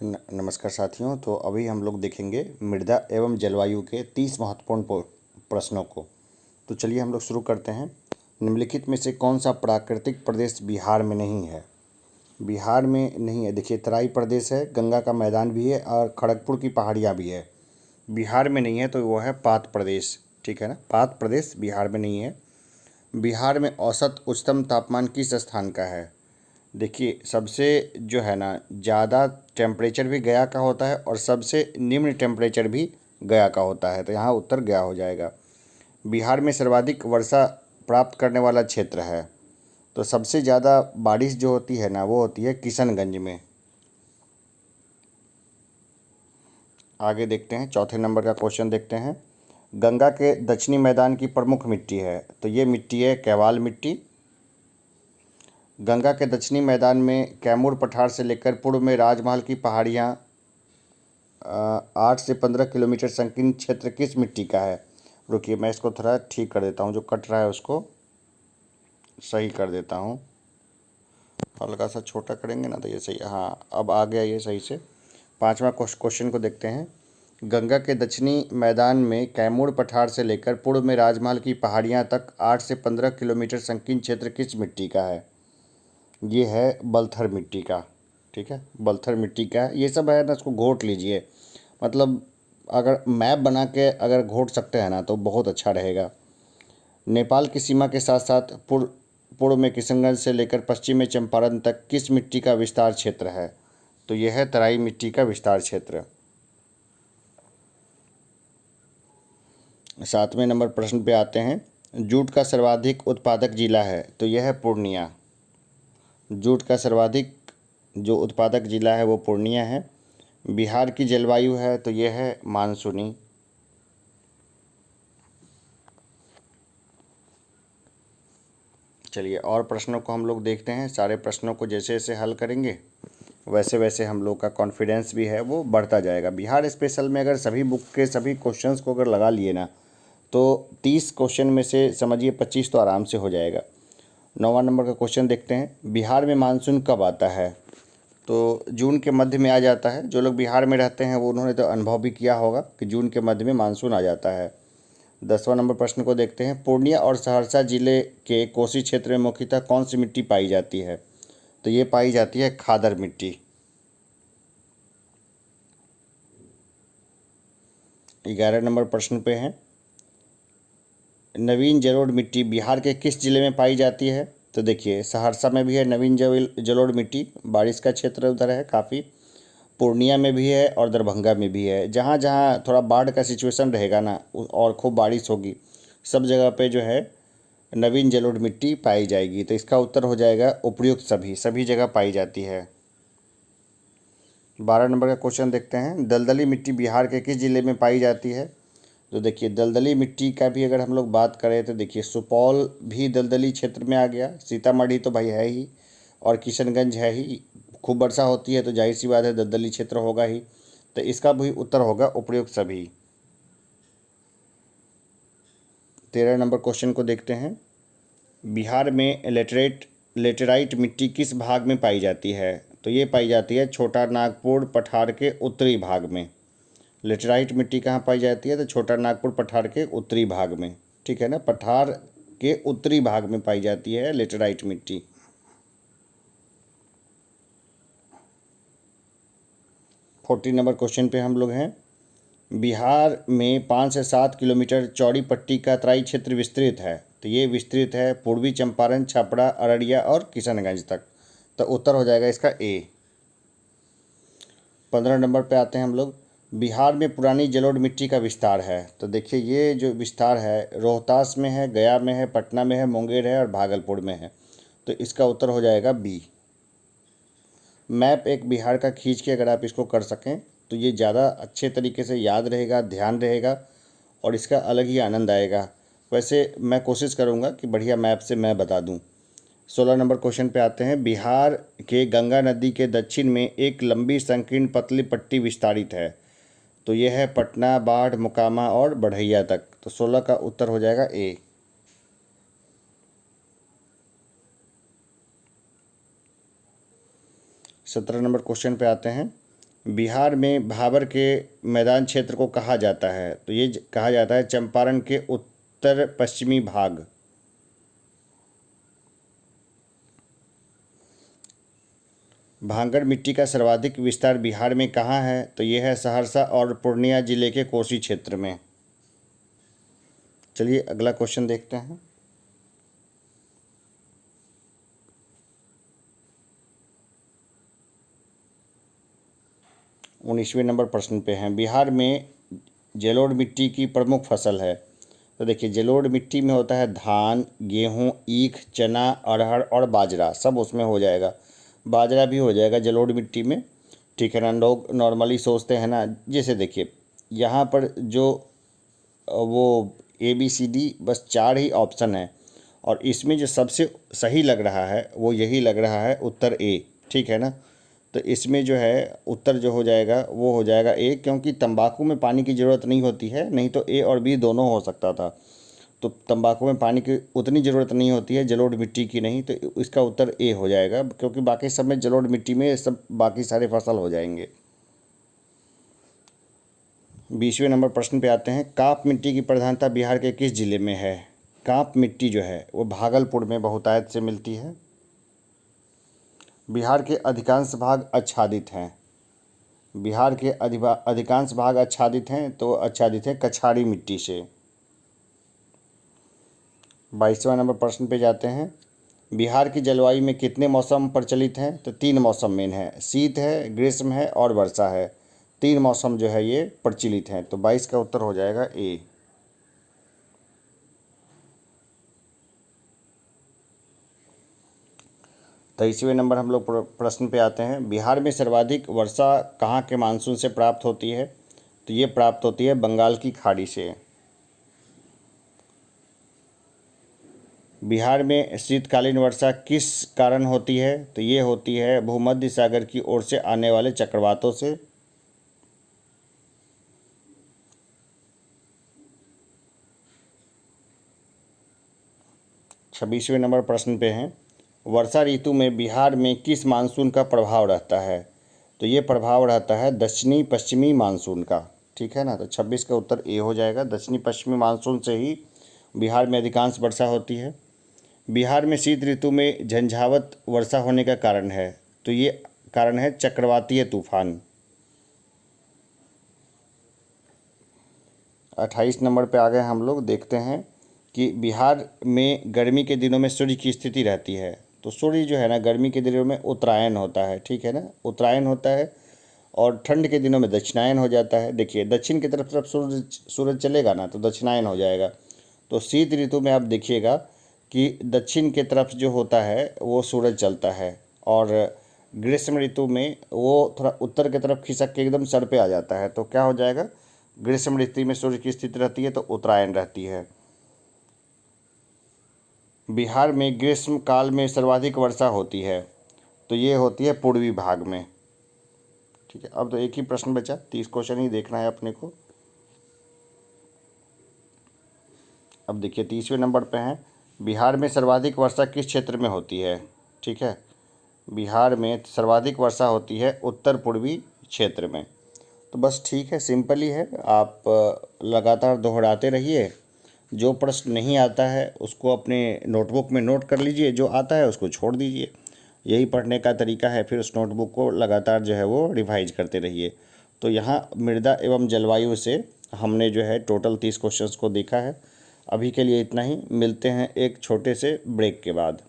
नमस्कार साथियों। तो अभी हम लोग देखेंगे मृदा एवं जलवायु के 30 महत्वपूर्ण प्रश्नों को। तो चलिए हम लोग शुरू करते हैं। निम्नलिखित में से कौन सा प्राकृतिक प्रदेश बिहार में नहीं है? बिहार में नहीं है, देखिए तराई प्रदेश है, गंगा का मैदान भी है और खड़गपुर की पहाड़ियाँ भी है। बिहार में नहीं है तो वो है पात प्रदेश, ठीक है ना। पात प्रदेश बिहार में नहीं है। बिहार में औसत उच्चतम तापमान किस स्थान का है? देखिए सबसे जो है ना ज़्यादा टेम्परेचर भी गया का होता है और सबसे निम्न टेम्परेचर भी गया का होता है, तो यहाँ उत्तर गया हो जाएगा। बिहार में सर्वाधिक वर्षा प्राप्त करने वाला क्षेत्र है, तो सबसे ज़्यादा बारिश जो होती है ना वो होती है किशनगंज में। आगे देखते हैं, चौथे नंबर का क्वेश्चन देखते हैं। गंगा के दक्षिणी मैदान की प्रमुख मिट्टी है, तो ये मिट्टी है कैवाल मिट्टी। गंगा के दक्षिणी मैदान में कैमूर पठार से लेकर पूर्व में राजमहल की पहाड़ियाँ 8 से 15 किलोमीटर संकीर्ण क्षेत्र किस मिट्टी का है? रुकिए मैं इसको थोड़ा ठीक कर देता हूँ, जो कट रहा है उसको सही कर देता हूँ। हल्का सा छोटा करेंगे ना तो ये सही, हाँ अब आ गया ये सही से। पांचवा क्वेश्चन को देखते हैं। गंगा के दक्षिणी मैदान में कैमूर पठार से लेकर पूर्व में राजमहल की पहाड़ियाँ तक 8 से 15 किलोमीटर संकीर्ण क्षेत्र किस मिट्टी का है? ये है बलथर मिट्टी का, ठीक है, बलथर मिट्टी का है। ये सब है ना, इसको घोट लीजिए, मतलब अगर मैप बना के अगर घोट सकते हैं ना तो बहुत अच्छा रहेगा। नेपाल की सीमा के साथ साथ पूर्व में किशनगंज से लेकर पश्चिम में चंपारण तक किस मिट्टी का विस्तार क्षेत्र है? तो यह है तराई मिट्टी का विस्तार क्षेत्र। 7वें नंबर प्रश्न पे आते हैं। जूट का सर्वाधिक उत्पादक जिला है, तो यह है पूर्णिया। जूट का सर्वाधिक जो उत्पादक जिला है वो पूर्णिया है। बिहार की जलवायु है तो यह है मानसूनी। चलिए और प्रश्नों को हम लोग देखते हैं। सारे प्रश्नों को जैसे जैसे हल करेंगे वैसे वैसे हम लोग का कॉन्फिडेंस भी है वो बढ़ता जाएगा। बिहार स्पेशल में अगर सभी बुक के सभी क्वेश्चंस को अगर लगा लिए ना तो 30 क्वेश्चन में से समझिए 25 तो आराम से हो जाएगा। 9वां नंबर का क्वेश्चन देखते हैं। बिहार में मानसून कब आता है? तो जून के मध्य में आ जाता है। जो लोग बिहार में रहते हैं वो उन्होंने तो अनुभव भी किया होगा कि जून के मध्य में मानसून आ जाता है। 10वां नंबर प्रश्न को देखते हैं। पूर्णिया और सहरसा जिले के कोसी क्षेत्र में मुख्यतः कौन सी मिट्टी पाई जाती है? तो ये पाई जाती है खादर मिट्टी। 11 नंबर प्रश्न पे है। नवीन जलोढ़ मिट्टी बिहार के किस जिले में पाई जाती है? तो देखिए सहरसा में भी है नवीन जलोढ़ मिट्टी, बारिश का क्षेत्र उधर है काफ़ी। पूर्णिया में भी है और दरभंगा में भी है। जहाँ जहाँ थोड़ा बाढ़ का सिचुएशन रहेगा ना और खूब बारिश होगी सब जगह पे जो है नवीन जलोढ़ मिट्टी पाई जाएगी। तो इसका उत्तर हो जाएगा उपर्युक्त सभी जगह पाई जाती है। 12 नंबर का क्वेश्चन देखते हैं। दलदली मिट्टी बिहार के किस जिले में पाई जाती है? तो देखिए दलदली मिट्टी का भी अगर हम लोग बात करें तो देखिए सुपौल भी दलदली क्षेत्र में आ गया, सीतामढ़ी तो भाई है ही और किशनगंज है ही। खूब वर्षा होती है तो जाहिर सी बात है दलदली क्षेत्र होगा ही, तो इसका भी उत्तर होगा उपर्युक्त सभी। 13 नंबर क्वेश्चन को देखते हैं। बिहार में लेटेराइट मिट्टी किस भाग में पाई जाती है? तो ये पाई जाती है छोटा नागपुर पठार के उत्तरी भाग में। लेटेराइट मिट्टी कहाँ पाई जाती है? तो छोटा नागपुर पठार के उत्तरी भाग में, ठीक है ना, पठार के उत्तरी भाग में पाई जाती है लेटेराइट मिट्टी। 14 नंबर क्वेश्चन पे हम लोग हैं। बिहार में 5 से 7 किलोमीटर चौड़ी पट्टी का तराई क्षेत्र विस्तृत है, तो ये विस्तृत है पूर्वी चंपारण, छपरा, अररिया और किशनगंज तक। तो उत्तर हो जाएगा इसका ए। 15 नंबर पे आते हैं हम लोग। बिहार में पुरानी जलोढ़ मिट्टी का विस्तार है, तो देखिए ये जो विस्तार है रोहतास में है, गया में है, पटना में है, मुंगेर है और भागलपुर में है। तो इसका उत्तर हो जाएगा बी। मैप एक बिहार का खींच के अगर आप इसको कर सकें तो ये ज़्यादा अच्छे तरीके से याद रहेगा, ध्यान रहेगा और इसका अलग ही आनंद आएगा। वैसे मैं कोशिश करूँगा कि बढ़िया मैप से मैं बता दूँ। 16 नंबर क्वेश्चन पे आते हैं। बिहार के गंगा नदी के दक्षिण में एक लंबी संकीर्ण पतली पट्टी विस्तारित है, तो यह है पटना, बाढ़, मोकामा और बढ़ैया तक। तो 16 का उत्तर हो जाएगा ए। 17 नंबर क्वेश्चन पे आते हैं। बिहार में भाबर के मैदान क्षेत्र को कहा जाता है, तो ये कहा जाता है चंपारण के उत्तर पश्चिमी भाग। भांगड़ मिट्टी का सर्वाधिक विस्तार बिहार में कहाँ है, तो ये है सहरसा और पूर्णिया जिले के कोसी क्षेत्र में। चलिए अगला क्वेश्चन देखते हैं। 19वें नंबर प्रश्न पे हैं, बिहार में जलोढ़ मिट्टी की प्रमुख फसल है। तो देखिए जलोढ़ मिट्टी में होता है धान, गेहूँ, ईख, चना, अरहर और बाजरा, सब उसमें हो जाएगा। बाजरा भी हो जाएगा जलोढ़ मिट्टी में, ठीक है ना। लोग नॉर्मली सोचते हैं ना, जैसे देखिए यहाँ पर जो वो ABCD बस 4 ही ऑप्शन है, और इसमें जो सबसे सही लग रहा है वो यही लग रहा है, उत्तर A, ठीक है ना। तो इसमें जो है उत्तर जो हो जाएगा वो हो जाएगा A, क्योंकि तंबाकू में पानी की ज़रूरत नहीं होती है, नहीं तो A और B दोनों हो सकता था। तो तंबाकू में पानी की उतनी ज़रूरत नहीं होती है, जलोढ़ मिट्टी की नहीं, तो इसका उत्तर A हो जाएगा, क्योंकि बाकी सब में जलोढ़ मिट्टी में सब बाकी सारे फसल हो जाएंगे। 20वें नंबर प्रश्न पे आते हैं, काप मिट्टी की प्रधानता बिहार के किस जिले में है। काप मिट्टी जो है वो भागलपुर में बहुतायत से मिलती है। बिहार के अधिकांश भाग आच्छादित हैं। बिहार के अधिकांश भाग आच्छादित हैं, तो आच्छादित है कछाड़ी मिट्टी से। 22वां नंबर प्रश्न पे जाते हैं, बिहार की जलवायु में कितने मौसम प्रचलित हैं, तो 3 मौसम मेन है, शीत है, ग्रीष्म है और वर्षा है। 3 मौसम जो है ये प्रचलित हैं, तो 22 का उत्तर हो जाएगा A। 23वें नंबर हम लोग प्रश्न पे आते हैं, बिहार में सर्वाधिक वर्षा कहाँ के मानसून से प्राप्त होती है, तो ये प्राप्त होती है बंगाल की खाड़ी से। बिहार में शीतकालीन वर्षा किस कारण होती है, तो ये होती है भूमध्य सागर की ओर से आने वाले चक्रवातों से। 26वें नंबर प्रश्न पे हैं, वर्षा ऋतु में बिहार में किस मानसून का प्रभाव रहता है, तो ये प्रभाव रहता है दक्षिणी पश्चिमी मानसून का, ठीक है ना। तो 26 का उत्तर A हो जाएगा, दक्षिणी पश्चिमी मानसून से ही बिहार में अधिकांश वर्षा होती है। बिहार में शीत ऋतु में झंझावत वर्षा होने का कारण है, तो ये कारण है चक्रवातीय तूफान। 28 नंबर पे आ गए हम लोग, देखते हैं कि बिहार में गर्मी के दिनों में सूर्य की स्थिति रहती है, तो सूर्य जो है ना गर्मी के दिनों में उत्तरायण होता है, ठीक है ना, उत्तरायण होता है, और ठंड के दिनों में दक्षिणायन हो जाता है। देखिए दक्षिण की तरफ सूरज चलेगा ना तो दक्षिणायन हो जाएगा। तो शीत ऋतु में आप देखिएगा कि दक्षिण की तरफ जो होता है वो सूरज चलता है, और ग्रीष्म ऋतु में वो थोड़ा उत्तर की तरफ खिसक के एकदम सर पे आ जाता है, तो क्या हो जाएगा, ग्रीष्म ऋतु में सूर्य की स्थिति रहती है तो उत्तरायण रहती है। बिहार में ग्रीष्म काल में सर्वाधिक वर्षा होती है, तो ये होती है पूर्वी भाग में, ठीक है। अब तो एक ही प्रश्न बचा, 30 क्वेश्चन ही देखना है अपने को। अब देखिए 30वें नंबर पे हैं, बिहार में सर्वाधिक वर्षा किस क्षेत्र में होती है, ठीक है। बिहार में सर्वाधिक वर्षा होती है उत्तर पूर्वी क्षेत्र में। तो बस ठीक है, सिंपल ही है, आप लगातार दोहराते रहिए। जो प्रश्न नहीं आता है उसको अपने नोटबुक में नोट कर लीजिए, जो आता है उसको छोड़ दीजिए। यही पढ़ने का तरीका है, फिर उस नोटबुक को लगातार जो है वो रिवाइज करते रहिए। तो यहाँ मृदा एवं जलवायु से हमने जो है टोटल 30 क्वेश्चंस को देखा है। अभी के लिए इतना ही, मिलते हैं एक छोटे से ब्रेक के बाद।